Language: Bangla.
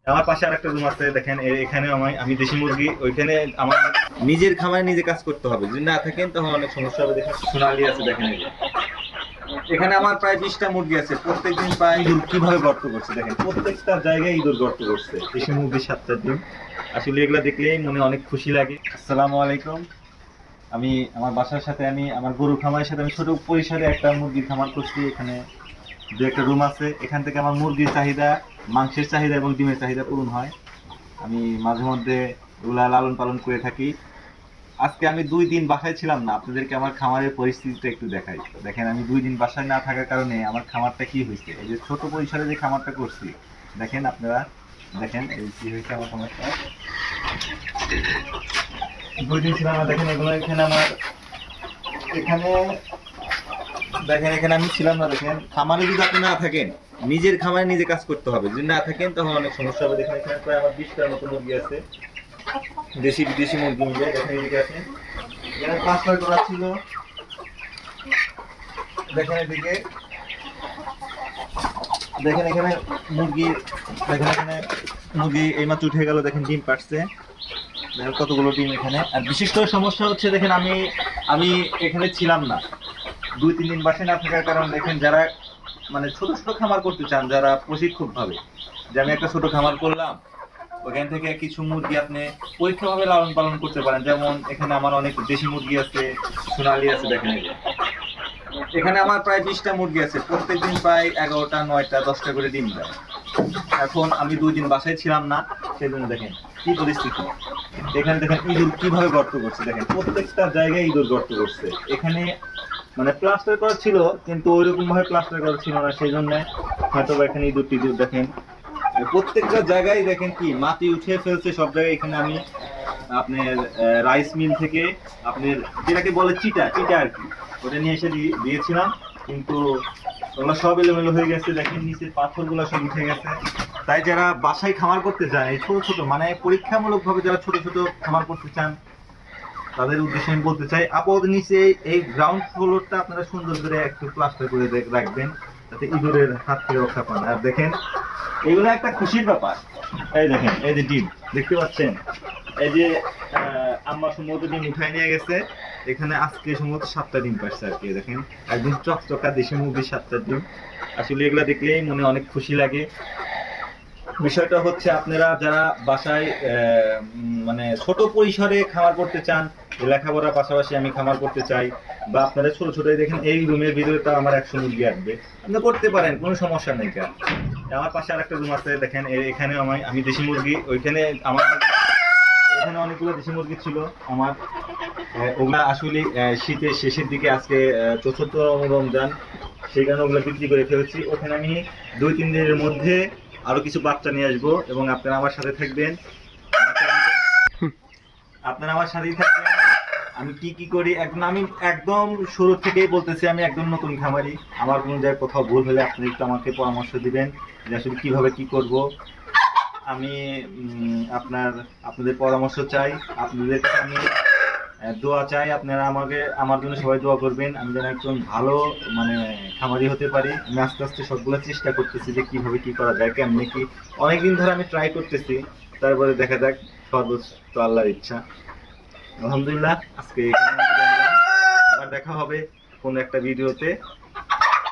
আমার পাশে আরেকটা রুম আছে, দেখেন এখানে আমি দেশি মুরগি, ওইখানে আমার নিজের খামারে নিজে কাজ করতে হবে, যদি না থাকেন তখন অনেক সমস্যা হবে। দেখেন সোনালি আছে, দেখেন এখানে আমার প্রায় 20টা মুরগি আছে। প্রত্যেকদিন প্রায় ইঁদুর কিভাবে গর্ত করছে, দেখেন প্রত্যেকটা জায়গায় ইঁদুর গর্ত করছে। দেশি মুরগির 7টা ডিম, আসলে এগুলা দেখলেই মনে অনেক খুশি লাগে। আসসালামু আলাইকুম। আমি আমার বাসার সাথে আমি আমার গরু খামারের সাথে আমি ছোট পরিসরে একটা মুরগির খামার করছি। এখানে দু একটা রুম আছে, এখান থেকে আমার মুরগির চাহিদা, মাংসের চাহিদা এবং ডিমের চাহিদা পূরণ হয়। আমি মাঝে মধ্যে এগুলা লালন পালন করে থাকি। আজকে আমি 2 দিন বাসায় ছিলাম না, আপনাদেরকে আমার খামারের পরিস্থিতিটা একটু দেখাই। দেখেন আমি 2 দিন বাসায় না থাকার কারণে আমার খামারটা কি হয়েছে, এই যে ছোট পরিসরে যে খামারটা করছি, দেখেন আপনারা, দেখেন এই কি হয়েছে আমার খামারটা। 2 দিন ছিলাম না, দেখেন এগুলো এখানে আমার এখানে দেখেন এখানে আমি ছিলাম না। দেখেন খামারে যদি আপনি না থাকেন, নিজের খামারে নিজে কাজ করতে হবে, যদি না থাকেন তখন অনেক সমস্যা হবে। দেখেন এখানে প্রায় আমার 20টার মতো মুরগি আছে, দেশি বিদেশি মুরগি মিলে। দেখেন এদিকে আছে, এখানে 5-6 করা ছিল। দেখেন এদিকে, দেখেন এখানে মুরগি, দেখেন এখানে মুরগি এইমাত্র উঠে গেল। দেখেন ডিম পাড়ছে, দেখেন কতগুলো ডিম এখানে। আর বিশেষ করে সমস্যা হচ্ছে, দেখেন আমি এখানে ছিলাম না 2-3 দিন বাসায় না থাকার কারণে, দেখেন যারা মানে ছোট ছোট খামার করতে চান, যারা প্রশিক্ষণ ভাবে, যে আমি একটা ছোট খামার করলাম, ওখান থেকে কিছু মুরগি আপনি পরীক্ষাভাবে লালন পালন করতে পারেন। যেমন এখানে আমার অনেক দেশি মুরগি আছে, সোনালি আছে, দেখেন এখানে আমার প্রায় 20টা মুরগি আছে। প্রত্যেকদিন প্রায় 11টা 9টা 10টা করে ডিম দেয়। এখন আমি 2 দিন বাসায় ছিলাম না, সেই জন্য দেখেন কি পরিস্থিতি। এখানে দেখেন ইঁদুর কিভাবে গর্ত করছে, দেখেন প্রত্যেকটা জায়গায় ইঁদুর গর্ত করছে। এখানে মানে প্লাস্টার করা ছিল, কিন্তু ওইরকম ভাবে প্লাস্টার করা ছিল না, সেই জন্য হয়তো এখানে ইঁদুর টিঁদুর দেখেন প্রত্যেকটা জায়গায়। দেখেন কি মাটি উঠিয়ে ফেলছে সব জায়গায়। এখানে আমি আপনার রাইস মিল থেকে আপনার যেটাকে বলে চিটা চিটা আর কি, ওটা নিয়ে এসে দিয়েছিলাম, কিন্তু ওগুলো সব এলোমেলো হয়ে গেছে। দেখেন নিচে পাথরগুলো সব উঠে গেছে। তাই যারা বাসায় খামার করতে চান, এই ছোট ছোট মানে পরীক্ষামূলক ভাবে যারা ছোট ছোট খামার করতে চান, তাদের উদ্দেশ্যে আমি বলতে চাই, আপাতত নিচে এই গ্রাউন্ড ফ্লোরটা আপনারা সুন্দর করে একটু প্লাস্টার করে রাখবেন, যাতে ইঁদুরের হাত থেকে রক্ষা পান। আর দেখেন এগুলো একটা খুশির ব্যাপার। এই দেখেন এই যে ডিম দেখতে পাচ্ছেন, এই যে আম্মা সম্ভবত ডিম উঠাই নিয়ে গেছে। এখানে আজকে সম্ভবত 7টা ডিম পাচ্ছে আর কি। দেখেন একদম চকচকা দেশি মুরগির 7টা ডিম, আসলে এগুলা দেখলেই মনে অনেক খুশি লাগে। বিষয়টা হচ্ছে, আপনারা যারা বাসায় মানে ছোট পরিসরে খামার করতে চান, লেখাপড়ার পাশাপাশি আমি খামার করতে চাই, বা আপনারা ছোট ছোট, দেখেন এই রুমের ভিতরে তো আমার 100 মুরগি আসবে, আপনি করতে পারেন, কোনো সমস্যা নেই। আমার পাশে আরেকটা রুম আছে, দেখেন এখানে আমি দেশি মুরগি, ওইখানে আমার এখানে অনেকগুলো দেশি মুরগি ছিল আমার। ওগুলা আসলে শীতের শেষের দিকে, আজকে চতুর্থ রমজান, সেই কারণে ওগুলো বিক্রি করে ফেলেছি। ওখানে আমি 2-3 দিনের মধ্যে আরো কিছু বাচ্চা নিয়ে আসবো, এবং আপনারা আমার সাথে থাকবেন, আপনারা আমার সাথেই থাকবেন। আমি কি কি করি আমি একদম শুরু থেকেই বলতেছি, আমি একদম নতুন খামারি। আমার কোনো জায়গায় কোথাও ভুল হলে আপনি একটু আমাকে পরামর্শ দিবেন, যে আসলে কিভাবে কি করব। আমি আপনাদের পরামর্শ চাই, আপনাদের কাছে আমি দোয়া চাই। আপনারা আমার জন্য সবাই দোয়া করবেন, আমি যেন একজন ভালো মানে খামারি হতে পারি। আমি আস্তে আস্তে সবগুলো চেষ্টা করতেছি যে কিভাবে কি করা যায়, কেমনি কি। অনেকদিন ধরে আমি ট্রাই করতেছি, তারপরে দেখা যাক, সর্বোচ্চ আল্লাহর ইচ্ছা। আলহামদুলিল্লাহ, আজকে আবার দেখা হবে কোন একটা ভিডিওতে।